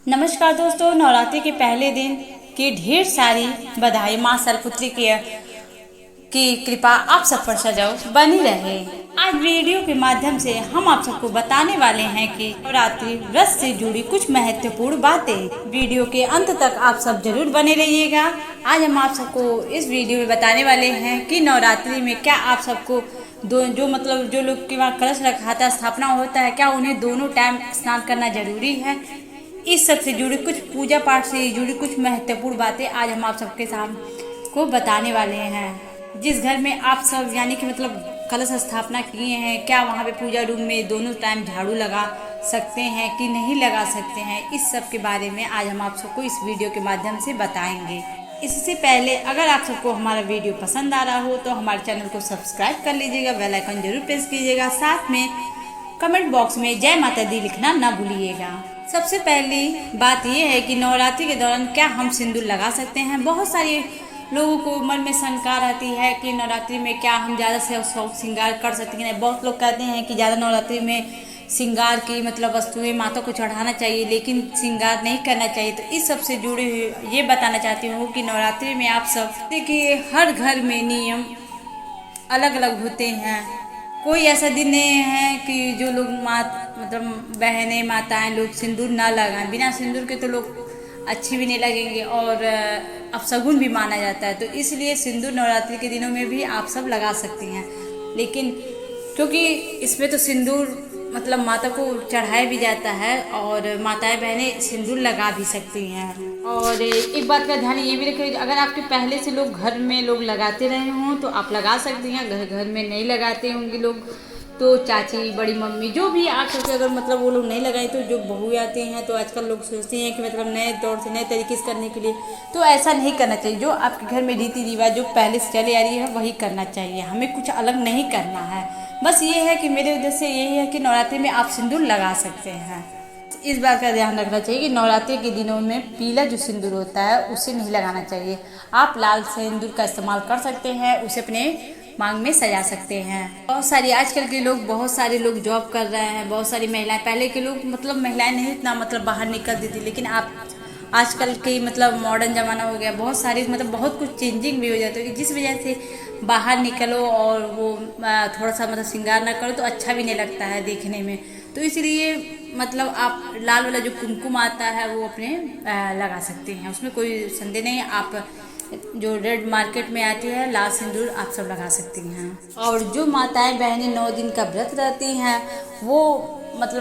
नमस्कार दोस्तों, नवरात्रि के पहले दिन की ढेर सारी बधाई। माँ शैलपुत्री की कृपा आप सब पर सदैव बनी रहे। आज वीडियो के माध्यम से हम आप सबको बताने वाले हैं कि नवरात्रि व्रत से जुड़ी कुछ महत्वपूर्ण बातें। वीडियो के अंत तक आप सब जरूर बने रहिएगा। आज हम आप सबको इस वीडियो में बताने वाले हैं कि नवरात्रि में क्या आप सबको जो लोग के वहाँ कलश रखाता स्थापना होता है, क्या उन्हें दोनों टाइम स्नान करना जरूरी है। इस सब से जुड़ी कुछ पूजा पाठ से जुड़ी कुछ महत्वपूर्ण बातें आज हम आप सबके सामने को बताने वाले हैं। जिस घर में आप सब यानी कि कलश स्थापना किए हैं, क्या वहाँ पे पूजा रूम में दोनों टाइम झाड़ू लगा सकते हैं कि नहीं लगा सकते हैं, इस सब के बारे में आज हम आप सबको इस वीडियो के माध्यम से बताएंगे। इससे पहले अगर आप सबको हमारा वीडियो पसंद आ रहा हो तो हमारे चैनल को सब्सक्राइब कर लीजिएगा, बेल आइकन जरूर प्रेस कीजिएगा, साथ में कमेंट बॉक्स में जय माता दी लिखना ना भूलिएगा। सबसे पहली बात यह है कि नवरात्रि के दौरान क्या हम सिंदूर लगा सकते हैं। बहुत सारे लोगों को मन में शंका रहती है कि नवरात्रि में क्या हम ज़्यादा से शौक श्रृंगार कर सकते हैं। बहुत लोग कहते हैं कि ज़्यादा नवरात्रि में श्रृंगार की वस्तुएं माता को चढ़ाना चाहिए, लेकिन श्रृंगार नहीं करना चाहिए। तो इस सब से जुड़े हुए ये बताना चाहती हूँ कि नवरात्रि में आप सब देखिए, हर घर में नियम अलग अलग होते हैं। कोई ऐसा दिन नहीं है कि जो लोग बहनें माताएं लोग सिंदूर ना लगाएं। बिना सिंदूर के तो लोग अच्छे भी नहीं लगेंगे और अपशगुन भी माना जाता है। तो इसलिए सिंदूर नवरात्रि के दिनों में भी आप सब लगा सकती हैं, लेकिन क्योंकि इसमें तो सिंदूर माता को चढ़ाया भी जाता है और माताएं बहनें सिंदूर लगा भी सकती हैं। और एक बात का ध्यान ये भी रखें, अगर आपके पहले से लोग घर में लोग लगाते रहे हों तो आप लगा सकती हैं। घर घर में नहीं लगाते होंगे लोग तो चाची, बड़ी मम्मी, जो भी आप सबके अगर वो लोग नहीं लगाए तो जो बहू आते हैं तो आजकल लोग सोचते हैं कि नए तौर से नए तरीके से करने के लिए, तो ऐसा नहीं करना चाहिए। जो आपके घर में रीति रिवाज जो पहले से चले आ रही है वही करना चाहिए, हमें कुछ अलग नहीं करना है। बस ये है कि मेरे उद्देश्य यही है कि नवरात्रि में आप सिंदूर लगा सकते हैं। इस बात का ध्यान रखना चाहिए कि नवरात्रि के दिनों में पीला जो सिंदूर होता है उसे नहीं लगाना चाहिए। आप लाल सिंदूर का इस्तेमाल कर सकते हैं, उसे अपने मांग में सजा सकते हैं। बहुत सारे लोग जॉब कर रहे हैं, बहुत सारी महिलाएं, पहले के लोग महिलाएं नहीं इतना बाहर निकलती थी, लेकिन आप आजकल के मॉडर्न ज़माना हो गया, बहुत सारी बहुत कुछ चेंजिंग भी हो जाती है, जिस वजह से बाहर निकलो और वो थोड़ा सा श्रृंगार ना करो तो अच्छा भी नहीं लगता है देखने में। तो इसलिए आप लाल वाला जो कुमकुम आता है वो अपने लगा सकते हैं, उसमें कोई संदेह नहीं है। आप जो रेड मार्केट में आती है लाल सिंदूर आप सब लगा सकती हैं। और जो माताएं बहनें 9 दिन का व्रत रहती हैं वो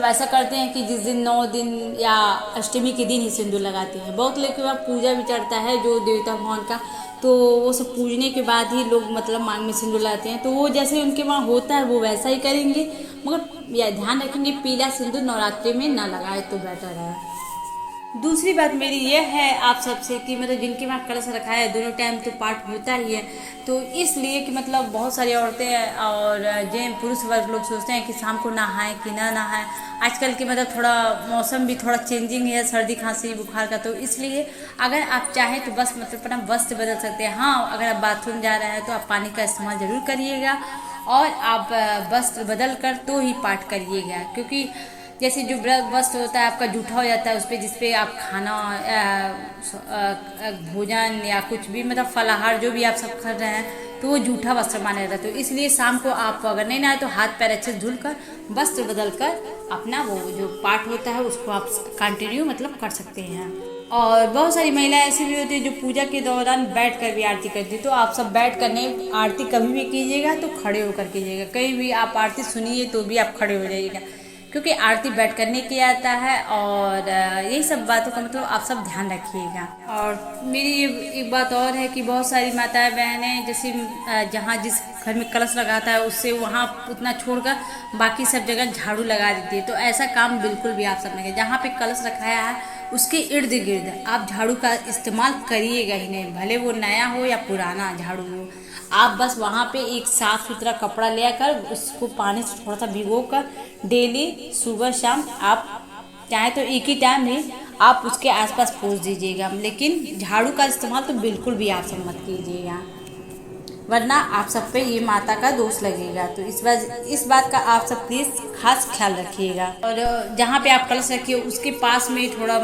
ऐसा करते हैं कि जिस दिन 9 दिन या अष्टमी के दिन ही सिंदूर लगाते हैं। बहुत लोग के वहाँ पूजा भी चढ़ता है जो देवता भगवान का, तो वो सब पूजने के बाद ही लोग मांग में सिंदूर लगाते हैं। तो वो जैसे उनके वहाँ होता है वो वैसा ही करेंगे, मगर यह ध्यान रखेंगे पीला सिंदूर नवरात्रि में ना लगाए तो बेटर है। दूसरी बात मेरी यह है आप सबसे कि जिनके वहाँ कलश रखा है दोनों टाइम तो पाठ होता ही है, तो इसलिए कि बहुत सारी औरतें और पुरुष वर्ग लोग सोचते हैं कि शाम को नहाएं कि ना नहाएं। आजकल के थोड़ा मौसम भी थोड़ा चेंजिंग है, सर्दी खांसी बुखार का, तो इसलिए अगर आप चाहें तो बस अपना वस्त्र बदल सकते हैं। हाँ, अगर आप बाथरूम जा रहे हैं तो आप पानी का इस्तेमाल ज़रूर करिएगा और आप वस्त्र बदल कर तो ही पाठ करिएगा, क्योंकि जैसे जो वस्त्र होता है आपका जूठा हो जाता है, उस पर जिसपे आप खाना भोजन या कुछ भी फलाहार जो भी आप सब कर रहे हैं तो वो जूठा वस्त्र माना जाता है। तो इसलिए शाम को आप अगर नहीं नहाए तो हाथ पैर अच्छे से धुल कर वस्त्र बदल कर अपना वो जो पाठ होता है उसको आप कंटिन्यू कर सकते हैं। और बहुत सारी महिलाएं ऐसी भी होती है जो पूजा के दौरान बैठ कर भी आरती करती है, तो आप सब बैठ कर नहीं आरती कभी भी कीजिएगा तो खड़े होकर कीजिएगा। कहीं भी आप आरती सुनिए तो भी आप खड़े हो जाइएगा, क्योंकि आरती बैठ करने की आता है। और यही सब बातों का आप सब ध्यान रखिएगा। और मेरी एक बात और है कि बहुत सारी माताएं बहनें जैसे जहाँ जिस घर में कलश लगाता है उससे वहाँ उतना छोड़कर बाकी सब जगह झाड़ू लगा देती है, तो ऐसा काम बिल्कुल भी आप सब नहीं करें। जहाँ पे कलश रखाया है उसके इर्द गिर्द आप झाड़ू का इस्तेमाल करिएगा ही नहीं, भले वो नया हो या पुराना झाड़ू हो। आप बस वहाँ पे एक साफ़ सुथरा कपड़ा लेकर उसको पानी से थोड़ा सा भिगो कर डेली सुबह शाम आप चाहे तो एक ही टाइम भी आप उसके आसपास पोंछ दीजिएगा, लेकिन झाड़ू का इस्तेमाल तो बिल्कुल भी आप सब मत कीजिएगा, वरना आप सब पे ये माता का दोष लगेगा। तो इस बात का आप सब प्लीज़ खास ख्याल रखिएगा। और जहाँ पे आप कलश रखिए उसके पास में थोड़ा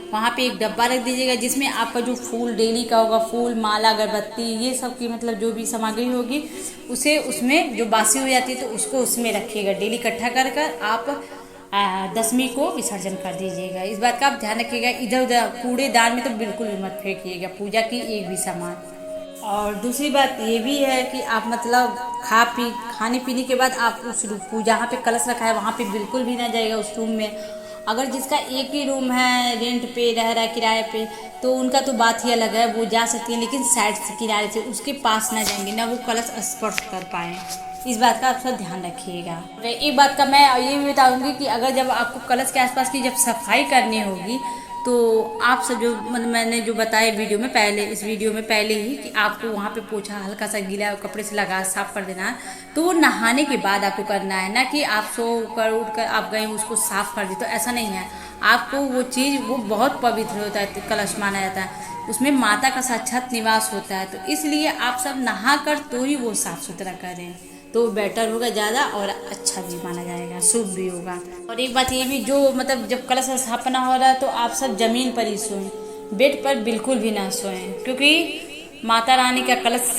वहाँ पे एक डब्बा रख दीजिएगा जिसमें आपका जो फूल डेली का होगा, फूल, माला, अगरबत्ती, ये सब की मतलब जो भी सामग्री होगी उसे उसमें जो बासी हो जाती है तो उसको उसमें रखिएगा। डेली इकट्ठा कर कर आप दशमी को विसर्जन कर दीजिएगा। इस बात का आप ध्यान रखिएगा। इधर उधर कूड़ेदान में तो बिल्कुल भी मत फेंकिएगा पूजा की एक भी सामान। और दूसरी बात ये भी है कि आप मतलब खाने पीने के बाद आप उस जहाँ पे कलश रखा है वहाँ पे बिल्कुल भी ना जाएगा उस रूम में। अगर जिसका एक ही रूम है, रेंट पे रह रहा है, किराए पे, तो उनका तो बात ही अलग है, वो जा सकती है, लेकिन साइड से किनारे से उसके पास ना जाएंगे, ना वो कलश स्पर्श कर पाए। इस बात का आप सब ध्यान रखिएगा। एक बात का मैं ये भी बताऊंगी कि अगर जब आपको कलश के आसपास की जब सफाई करनी होगी तो आप सब जो मतलब मैंने जो बताया वीडियो में पहले, इस वीडियो में पहले ही कि आपको वहाँ पे पोछा हल्का सा गीला कपड़े से लगा साफ कर देना है, तो वो नहाने के बाद आपको करना है, ना कि आप सो कर उठ कर आप गए उसको साफ कर दी, तो ऐसा नहीं है। आपको वो चीज़ वो बहुत पवित्र होता है, कलश माना जाता है, उसमें माता का साक्षात निवास होता है, तो इसलिए आप सब नहा कर तो ही वो साफ सुथरा करें, तो बेटर होगा ज़्यादा और अच्छा भी माना जाएगा, शुभ भी होगा। और एक बात ये भी, जो मतलब जब कलश स्थापना हो रहा है तो आप सब ज़मीन पर ही सोएं, बेड पर बिल्कुल भी ना सोएं, क्योंकि माता रानी का कलश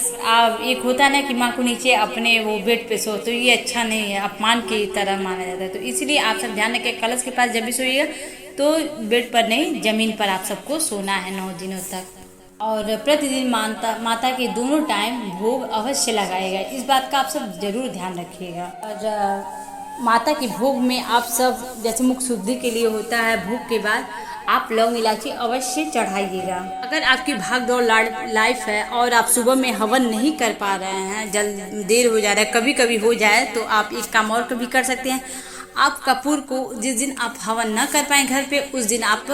एक होता है ना कि माँ को नीचे अपने वो बेड पे सो, तो ये अच्छा नहीं है, अपमान की तरह माना जाता है। तो इसलिए आप सब ध्यान रखें, कलश के पास जब भी सोइएगा तो बेड पर नहीं, ज़मीन पर आप सबको सोना है 9 दिनों तक। और प्रतिदिन माता के दोनों टाइम भोग अवश्य लगाएगा, इस बात का आप सब जरूर ध्यान रखिएगा। और माता के भोग में आप सब जैसे मुख शुद्धि के लिए होता है, भोग के बाद आप लौंग इलायची अवश्य चढ़ाइएगा। अगर आपकी भाग दौड़ लाइफ है और आप सुबह में हवन नहीं कर पा रहे हैं, जल्द देर हो जा रहा है, कभी कभी हो जाए, तो आप एक काम और कभी कर सकते हैं। आप कपूर को जिस दिन आप हवन ना कर पाए घर पे, उस दिन आप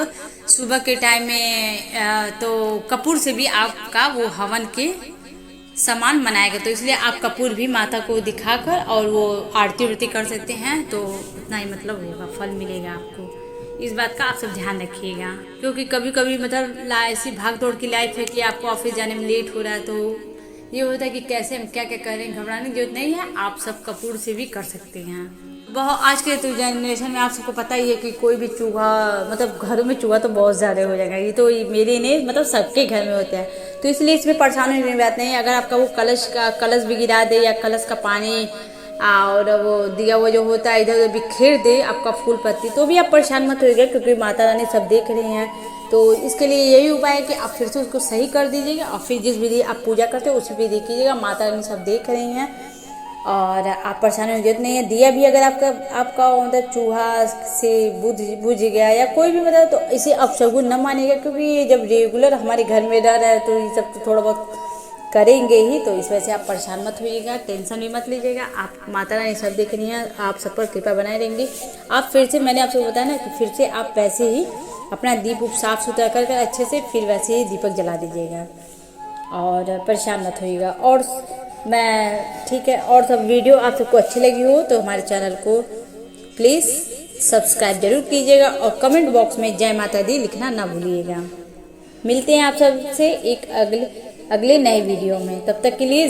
सुबह के टाइम में तो कपूर से भी आपका वो हवन के सामान मनाएगा, तो इसलिए आप कपूर भी माता को दिखाकर और वो आरती उरती कर सकते हैं, तो उतना ही मतलब होगा, फल मिलेगा आपको। इस बात का आप सब ध्यान रखिएगा, क्योंकि कभी कभी मतलब ऐसी भाग दौड़ की लाइफ है कि आपको ऑफिस जाने में लेट हो रहा है, तो ये होता है कि कैसे हम क्या क्या करें, घबराने की जरूरत नहीं है, आप सब कपूर से भी कर सकते हैं। बहुत आज के तो जनरेशन में आप सबको पता ही है कि कोई भी चूहा, मतलब घरों में चूहा तो बहुत ज़्यादा हो जाएगा, ये तो मेरे नहीं मतलब सबके घर में होता है, तो इसलिए इसमें परेशान होने की बात नहीं है। अगर आपका वो कलश भी गिरा दे या कलश का पानी और वो दिया हुआ जो होता है इधर उधर बिखेर दे आपका फूल पत्ती, तो भी आप परेशान मत होइएगा, क्योंकि माता रानी सब देख रही हैं। तो इसके लिए यही उपाय है कि आप फिर से उसको सही कर दीजिएगा और फिर जिस विधि आप पूजा करते हो उसी विधि कीजिएगा, माता रानी सब देख रही हैं और आप परेशान होने की जरूरत नहीं है। दिया भी अगर आपका मतलब चूहा से बुझ गया या कोई भी मतलब, तो इसे अपशगुन न मानिएगा, क्योंकि जब रेगुलर हमारे घर में रह रहा है तो ये सब तो थोड़ा बहुत करेंगे ही, तो इस वजह से आप परेशान मत होइएगा, टेंशन भी मत लीजिएगा। आप माता रानी सब देख रही हैं, आप सब पर कृपा बनाए रहेंगी। आप फिर से मैंने आपसे बताया ना कि फिर से आप वैसे ही अपना दीप साफ सुथरा कर अच्छे से फिर वैसे ही दीपक जला दीजिएगा और परेशान मत होइएगा। और मैं ठीक है, और सब वीडियो आप सबको अच्छी लगी हो तो हमारे चैनल को प्लीज़ सब्सक्राइब जरूर कीजिएगा और कमेंट बॉक्स में जय माता दी लिखना ना भूलिएगा। मिलते हैं आप सबसे एक अगले नए वीडियो में, तब तक के लिए